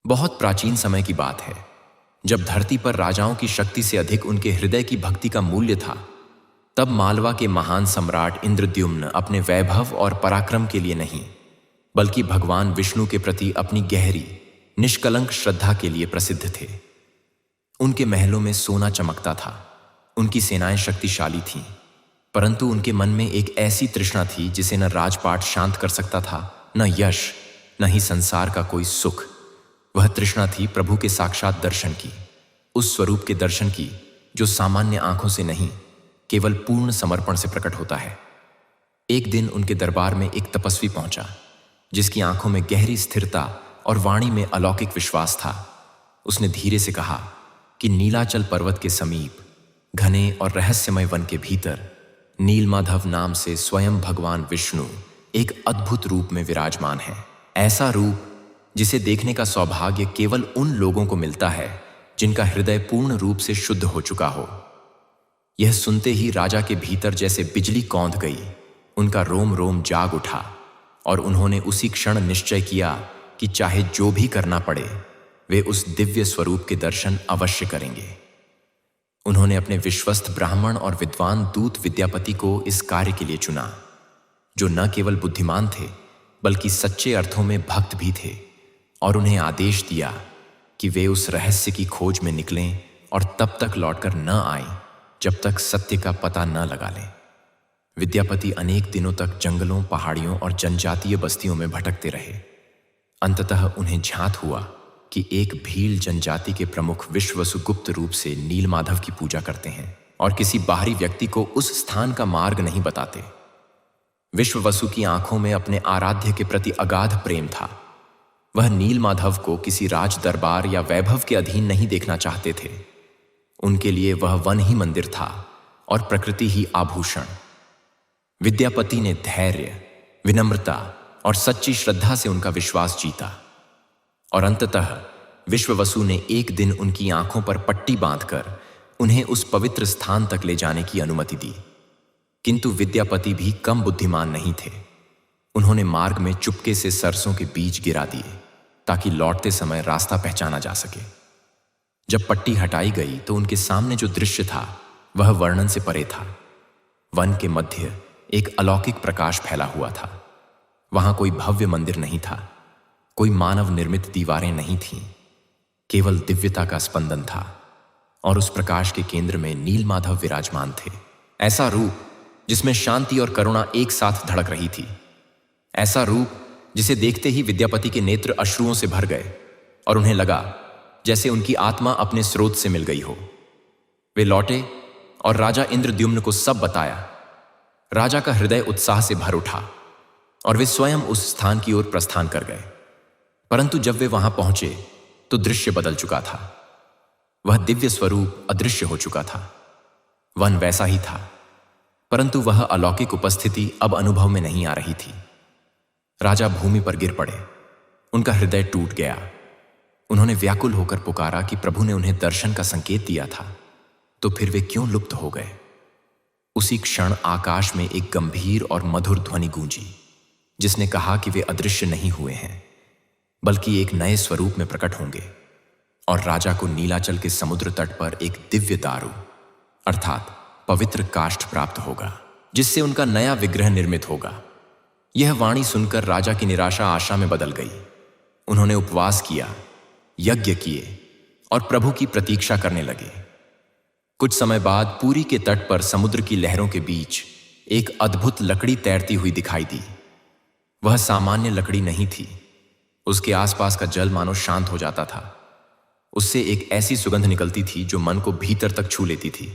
बहुत प्राचीन समय की बात है, जब धरती पर राजाओं की शक्ति से अधिक उनके हृदय की भक्ति का मूल्य था। तब मालवा के महान सम्राट इंद्रद्युम्न अपने वैभव और पराक्रम के लिए नहीं, बल्कि भगवान विष्णु के प्रति अपनी गहरी निष्कलंक श्रद्धा के लिए प्रसिद्ध थे। उनके महलों में सोना चमकता था, उनकी सेनाएं शक्तिशाली थीं, परंतु उनके मन में एक ऐसी तृष्णा थी जिसे न राजपाट शांत कर सकता था, न यश, न ही संसार का कोई सुख। वह तृष्णा थी प्रभु के साक्षात दर्शन की, उस स्वरूप के दर्शन की जो सामान्य आंखों से नहीं, केवल पूर्ण समर्पण से प्रकट होता है। एक दिन उनके दरबार में एक तपस्वी पहुंचा, जिसकी आंखों में गहरी स्थिरता और वाणी में अलौकिक विश्वास था। उसने धीरे से कहा कि नीलाचल पर्वत के समीप, घने और रहस्यमय वन के भीतर, नीलमाधव नाम से स्वयं भगवान विष्णु एक अद्भुत रूप में विराजमान है। ऐसा रूप जिसे देखने का सौभाग्य केवल उन लोगों को मिलता है जिनका हृदय पूर्ण रूप से शुद्ध हो चुका हो। यह सुनते ही राजा के भीतर जैसे बिजली कौंध गई, उनका रोम रोम जाग उठा और उन्होंने उसी क्षण निश्चय किया कि चाहे जो भी करना पड़े, वे उस दिव्य स्वरूप के दर्शन अवश्य करेंगे। उन्होंने अपने विश्वस्त ब्राह्मण और विद्वान दूत विद्यापति को इस कार्य के लिए चुना, जो न केवल बुद्धिमान थे बल्कि सच्चे अर्थों में भक्त भी थे, और उन्हें आदेश दिया कि वे उस रहस्य की खोज में निकलें और तब तक लौटकर न आएं जब तक सत्य का पता न लगा लें। विद्यापति अनेक दिनों तक जंगलों, पहाड़ियों और जनजातीय बस्तियों में भटकते रहे। अंततः उन्हें झांत हुआ कि एक भील जनजाति के प्रमुख विश्ववसु गुप्त रूप से नीलमाधव की पूजा करते हैं और किसी बाहरी व्यक्ति को उस स्थान का मार्ग नहीं बताते। विश्ववसु की आंखों में अपने आराध्य के प्रति अगाध प्रेम था। वह नीलमाधव को किसी राज दरबार या वैभव के अधीन नहीं देखना चाहते थे। उनके लिए वह वन ही मंदिर था और प्रकृति ही आभूषण। विद्यापति ने धैर्य, विनम्रता और सच्ची श्रद्धा से उनका विश्वास जीता, और अंततः विश्ववसु ने एक दिन उनकी आंखों पर पट्टी बांधकर उन्हें उस पवित्र स्थान तक ले जाने की अनुमति दी। किंतु विद्यापति भी कम बुद्धिमान नहीं थे। उन्होंने मार्ग में चुपके से सरसों के बीज गिरा दिए ताकि लौटते समय रास्ता पहचाना जा सके। जब पट्टी हटाई गई तो उनके सामने जो दृश्य था वह वर्णन से परे था। वन के मध्य एक अलौकिक प्रकाश फैला हुआ था। वहां कोई भव्य मंदिर नहीं था, कोई मानव निर्मित दीवारें नहीं थीं, केवल दिव्यता का स्पंदन था, और उस प्रकाश के केंद्र में नीलमाधव विराजमान थे। ऐसा रूप जिसमें शांति और करुणा एक साथ धड़क रही थी। ऐसा रूप जिसे देखते ही विद्यापति के नेत्र अश्रुओं से भर गए और उन्हें लगा जैसे उनकी आत्मा अपने स्रोत से मिल गई हो। वे लौटे और राजा इंद्रद्युम्न को सब बताया। राजा का हृदय उत्साह से भर उठा और वे स्वयं उस स्थान की ओर प्रस्थान कर गए। परंतु जब वे वहां पहुंचे तो दृश्य बदल चुका था। वह दिव्य स्वरूप अदृश्य हो चुका था। वन वैसा ही था, परंतु वह अलौकिक उपस्थिति अब अनुभव में नहीं आ रही थी। राजा भूमि पर गिर पड़े, उनका हृदय टूट गया। उन्होंने व्याकुल होकर पुकारा कि प्रभु ने उन्हें दर्शन का संकेत दिया था, तो फिर वे क्यों लुप्त हो गए। उसी क्षण आकाश में एक गंभीर और मधुर ध्वनि गूंजी, जिसने कहा कि वे अदृश्य नहीं हुए हैं, बल्कि एक नए स्वरूप में प्रकट होंगे, और राजा को नीलाचल के समुद्र तट पर एक दिव्य दारू अर्थात पवित्र काष्ठ प्राप्त होगा, जिससे उनका नया विग्रह निर्मित होगा। यह वाणी सुनकर राजा की निराशा आशा में बदल गई। उन्होंने उपवास किया, यज्ञ किए और प्रभु की प्रतीक्षा करने लगे। कुछ समय बाद पुरी के तट पर समुद्र की लहरों के बीच एक अद्भुत लकड़ी तैरती हुई दिखाई दी। वह सामान्य लकड़ी नहीं थी। उसके आसपास का जल मानो शांत हो जाता था। उससे एक ऐसी सुगंध निकलती थी जो मन को भीतर तक छू लेती थी।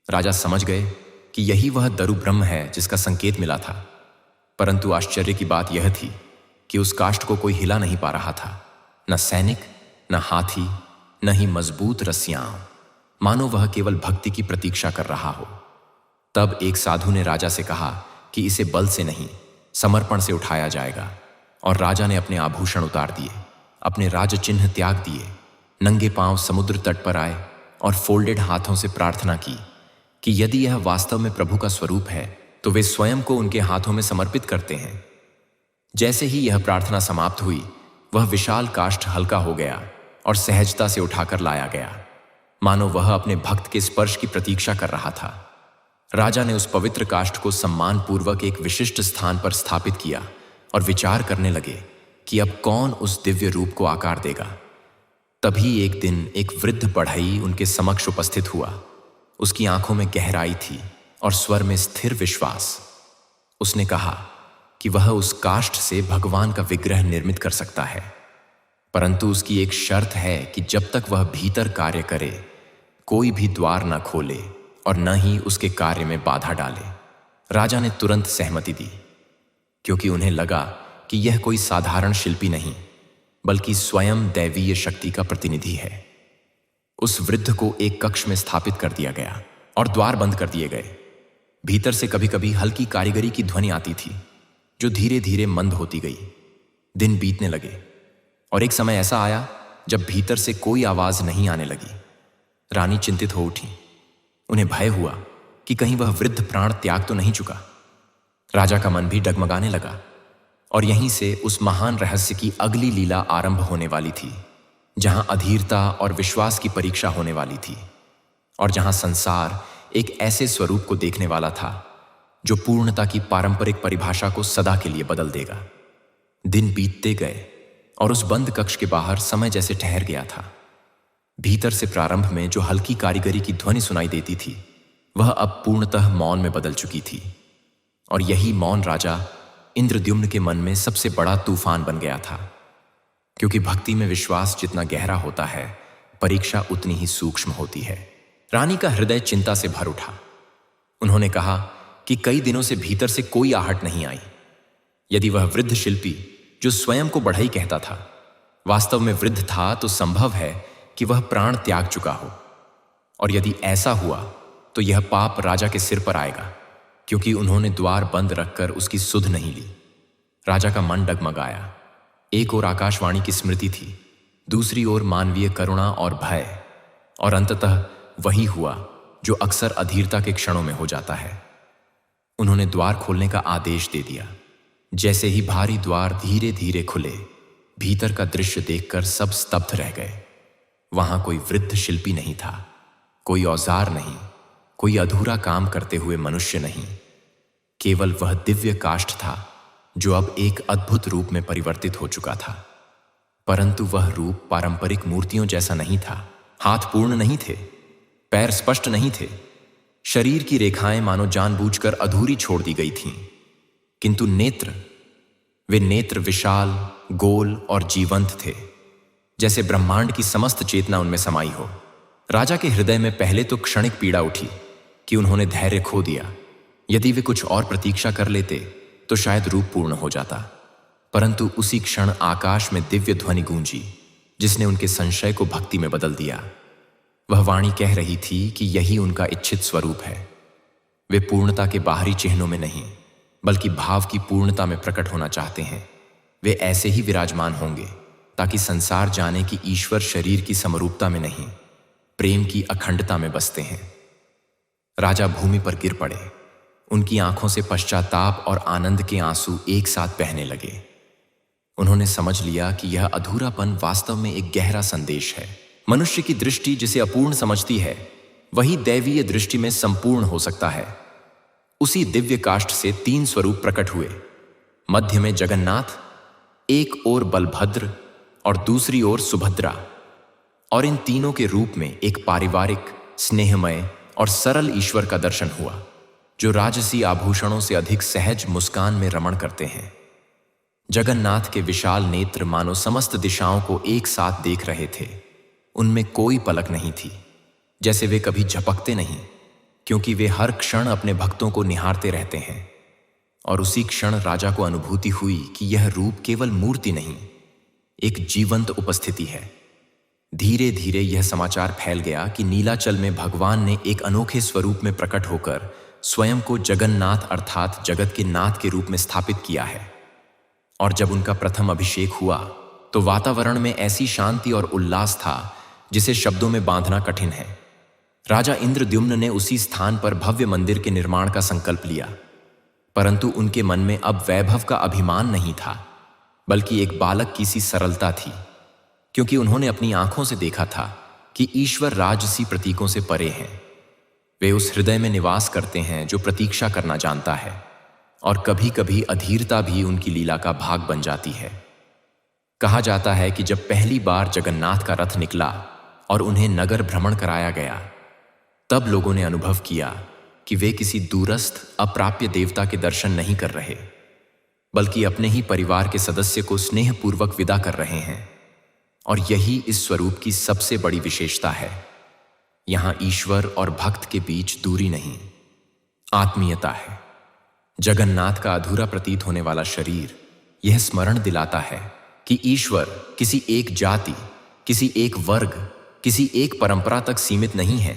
राजा समझ गए कि यही वह दरु ब्रह्म है जिसका संकेत मिला था। परंतु आश्चर्य की बात यह थी कि उस काष्ठ को कोई हिला नहीं पा रहा था, न सैनिक, न हाथी, न ही मजबूत रस्सियां, मानो वह केवल भक्ति की प्रतीक्षा कर रहा हो। तब एक साधु ने राजा से कहा कि इसे बल से नहीं, समर्पण से उठाया जाएगा, और राजा ने अपने आभूषण उतार दिए, अपने राज चिन्ह त्याग दिए, नंगे पांव समुद्र तट पर आए और फोल्डेड हाथों से प्रार्थना की कि यदि यह वास्तव में प्रभु का स्वरूप है तो वे स्वयं को उनके हाथों में समर्पित करते हैं। जैसे ही यह प्रार्थना समाप्त हुई, वह विशाल काष्ठ हल्का हो गया और सहजता से उठाकर लाया गया, मानो वह अपने भक्त के स्पर्श की प्रतीक्षा कर रहा था। राजा ने उस पवित्र काष्ठ को सम्मानपूर्वक एक विशिष्ट स्थान पर स्थापित किया और विचार करने लगे कि अब कौन उस दिव्य रूप को आकार देगा। तभी एक दिन एक वृद्ध बढ़ई उनके समक्ष उपस्थित हुआ। उसकी आंखों में गहराई थी और स्वर में स्थिर विश्वास। उसने कहा कि वह उस काष्ठ से भगवान का विग्रह निर्मित कर सकता है, परंतु उसकी एक शर्त है कि जब तक वह भीतर कार्य करे, कोई भी द्वार न खोले और न ही उसके कार्य में बाधा डाले। राजा ने तुरंत सहमति दी, क्योंकि उन्हें लगा कि यह कोई साधारण शिल्पी नहीं, बल्कि स्वयं दैवीय शक्ति का प्रतिनिधि है। उस वृद्ध को एक कक्ष में स्थापित कर दिया गया और द्वार बंद कर दिए गए। भीतर से कभी कभी हल्की कारीगरी की ध्वनि आती थी, जो धीरे धीरे मंद होती गई। दिन बीतने लगे और एक समय ऐसा आया जब भीतर से कोई आवाज नहीं आने लगी। रानी चिंतित हो उठी। उन्हें भय हुआ कि कहीं वह वृद्ध प्राण त्याग तो नहीं चुका। राजा का मन भी डगमगाने लगा और यहीं से उस महान रहस्य की अगली लीला आरंभ होने वाली थी, जहां अधीरता और विश्वास की परीक्षा होने वाली थी और जहां संसार एक ऐसे स्वरूप को देखने वाला था जो पूर्णता की पारंपरिक परिभाषा को सदा के लिए बदल देगा। दिन बीतते गए और उस बंद कक्ष के बाहर समय जैसे ठहर गया था। भीतर से प्रारंभ में जो हल्की कारीगरी की ध्वनि सुनाई देती थी, वह अब पूर्णतः मौन में बदल चुकी थी और यही मौन राजा इंद्रद्युम्न के मन में सबसे बड़ा तूफान बन गया था, क्योंकि भक्ति में विश्वास जितना गहरा होता है, परीक्षा उतनी ही सूक्ष्म होती है। रानी का हृदय चिंता से भर उठा। उन्होंने कहा कि कई दिनों से भीतर से कोई आहट नहीं आई। यदि वह वृद्ध शिल्पी, जो स्वयं को बढ़ई कहता था, वास्तव में वृद्ध था, तो संभव है कि वह प्राण त्याग चुका हो। और यदि ऐसा हुआ तो यह पाप राजा के सिर पर आएगा, क्योंकि उन्होंने द्वार बंद रखकर उसकी सुध नहीं ली। राजा का मन डगमगाया। एक ओर आकाशवाणी की स्मृति थी, दूसरी ओर मानवीय करुणा और भय, और अंततः वही हुआ जो अक्सर अधीरता के क्षणों में हो जाता है। उन्होंने द्वार खोलने का आदेश दे दिया। जैसे ही भारी द्वार धीरे धीरे खुले, भीतर का दृश्य देखकर सब स्तब्ध रह गए। वहां कोई वृद्ध शिल्पी नहीं था, कोई औजार नहीं, कोई अधूरा काम करते हुए मनुष्य नहीं। केवल वह दिव्य काष्ठ था जो अब एक अद्भुत रूप में परिवर्तित हो चुका था। परंतु वह रूप पारंपरिक मूर्तियों जैसा नहीं था। हाथ पूर्ण नहीं थे, पैर स्पष्ट नहीं थे, शरीर की रेखाएं मानो जानबूझकर अधूरी छोड़ दी गई थीं। किंतु वे नेत्र विशाल, गोल और जीवंत थे, जैसे ब्रह्मांड की समस्त चेतना उनमें समाई हो। राजा के हृदय में पहले तो क्षणिक पीड़ा उठी कि उन्होंने धैर्य खो दिया। यदि वे कुछ और प्रतीक्षा कर लेते तो शायद रूप पूर्ण हो जाता। परंतु उसी क्षण आकाश में दिव्य ध्वनि गूंजी, जिसने उनके संशय को भक्ति में बदल दिया। वह वाणी कह रही थी कि यही उनका इच्छित स्वरूप है। वे पूर्णता के बाहरी चिन्हों में नहीं, बल्कि भाव की पूर्णता में प्रकट होना चाहते हैं। वे ऐसे ही विराजमान होंगे ताकि संसार जाने कि ईश्वर शरीर की समरूपता में नहीं, प्रेम की अखंडता में बसते हैं। राजा भूमि पर गिर पड़े। उनकी आंखों से पश्चाताप और आनंद के आंसू एक साथ बहने लगे। उन्होंने समझ लिया कि यह अधूरापन वास्तव में एक गहरा संदेश है। मनुष्य की दृष्टि जिसे अपूर्ण समझती है, वही दैवीय दृष्टि में संपूर्ण हो सकता है। उसी दिव्य काष्ठ से 3 स्वरूप प्रकट हुए। मध्य में जगन्नाथ, एक ओर बलभद्र और दूसरी ओर सुभद्रा, और इन तीनों के रूप में एक पारिवारिक, स्नेहमय और सरल ईश्वर का दर्शन हुआ, जो राजसी आभूषणों से अधिक सहज मुस्कान में रमण करते हैं। जगन्नाथ के विशाल नेत्र मानो समस्त दिशाओं को एक साथ देख रहे थे। उनमें कोई पलक नहीं थी, जैसे वे कभी झपकते नहीं, क्योंकि वे हर क्षण अपने भक्तों को निहारते रहते हैं। और उसी क्षण राजा को अनुभूति हुई कि यह रूप केवल मूर्ति नहीं, एक जीवंत उपस्थिति है। धीरे धीरे यह समाचार फैल गया कि नीलाचल में भगवान ने एक अनोखे स्वरूप में प्रकट होकर स्वयं को जगन्नाथ अर्थात जगत के नाथ के रूप में स्थापित किया है। और जब उनका प्रथम अभिषेक हुआ तो वातावरण में ऐसी शांति और उल्लास था जिसे शब्दों में बांधना कठिन है। राजा इंद्रद्युम्न ने उसी स्थान पर भव्य मंदिर के निर्माण का संकल्प लिया, परंतु उनके मन में अब वैभव का अभिमान नहीं था। बल्कि एक बालक की सी सरलता थी, क्योंकि उन्होंने अपनी आंखों से देखा था कि ईश्वर राजसी प्रतीकों से परे हैं। वे उस हृदय में निवास करते हैं जो प्रतीक्षा करना जानता है, और कभी कभी अधीरता भी उनकी लीला का भाग बन जाती है। कहा जाता है कि जब पहली बार जगन्नाथ का रथ निकला और उन्हें नगर भ्रमण कराया गया, तब लोगों ने अनुभव किया कि वे किसी दूरस्थ अप्राप्य देवता के दर्शन नहीं कर रहे, बल्कि अपने ही परिवार के सदस्य को स्नेहपूर्वक विदा कर रहे हैं। और यही इस स्वरूप की सबसे बड़ी विशेषता है। यहां ईश्वर और भक्त के बीच दूरी नहीं, आत्मीयता है। जगन्नाथ का अधूरा प्रतीत होने वाला शरीर यह स्मरण दिलाता है कि ईश्वर किसी एक जाति, किसी एक वर्ग, किसी एक परंपरा तक सीमित नहीं है।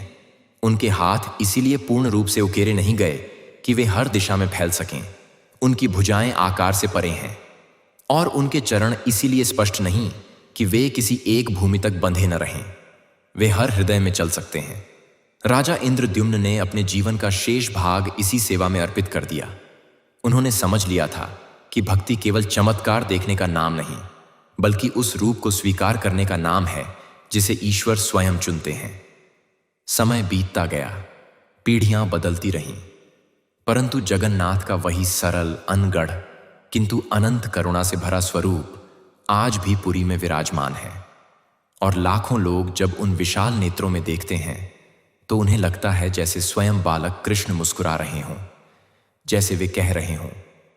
उनके हाथ इसीलिए पूर्ण रूप से उकेरे नहीं गए कि वे हर दिशा में फैल सकें। उनकी भुजाएं आकार से परे हैं, और उनके चरण इसीलिए स्पष्ट नहीं कि वे किसी एक भूमि तक बंधे न रहें। वे हर हृदय में चल सकते हैं। राजा इंद्रद्युम्न ने अपने जीवन का शेष भाग इसी सेवा में अर्पित कर दिया। उन्होंने समझ लिया था कि भक्ति केवल चमत्कार देखने का नाम नहीं, बल्कि उस रूप को स्वीकार करने का नाम है जिसे ईश्वर स्वयं चुनते हैं। समय बीतता गया, पीढ़ियां बदलती रहीं, परंतु जगन्नाथ का वही सरल, अनगढ़ किंतु अनंत करुणा से भरा स्वरूप आज भी पुरी में विराजमान है। और लाखों लोग जब उन विशाल नेत्रों में देखते हैं तो उन्हें लगता है जैसे स्वयं बालक कृष्ण मुस्कुरा रहे हों, जैसे वे कह रहे हों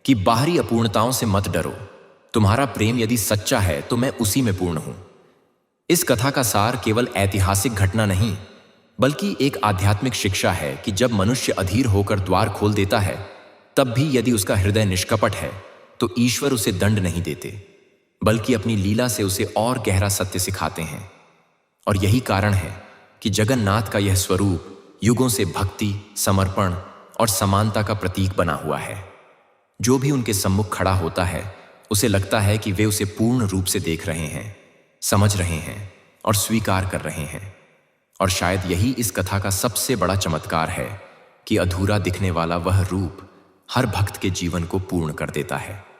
कि बाहरी अपूर्णताओं से मत डरो, तुम्हारा प्रेम यदि सच्चा है तो मैं उसी में पूर्ण हूं। इस कथा का सार केवल ऐतिहासिक घटना नहीं, बल्कि एक आध्यात्मिक शिक्षा है कि जब मनुष्य अधीर होकर द्वार खोल देता है, तब भी यदि उसका हृदय निष्कपट है तो ईश्वर उसे दंड नहीं देते, बल्कि अपनी लीला से उसे और गहरा सत्य सिखाते हैं। और यही कारण है कि जगन्नाथ का यह स्वरूप युगों से भक्ति, समर्पण और समानता का प्रतीक बना हुआ है। जो भी उनके सम्मुख खड़ा होता है उसे लगता है कि वे उसे पूर्ण रूप से देख रहे हैं, समझ रहे हैं और स्वीकार कर रहे हैं। और शायद यही इस कथा का सबसे बड़ा चमत्कार है कि अधूरा दिखने वाला वह रूप हर भक्त के जीवन को पूर्ण कर देता है।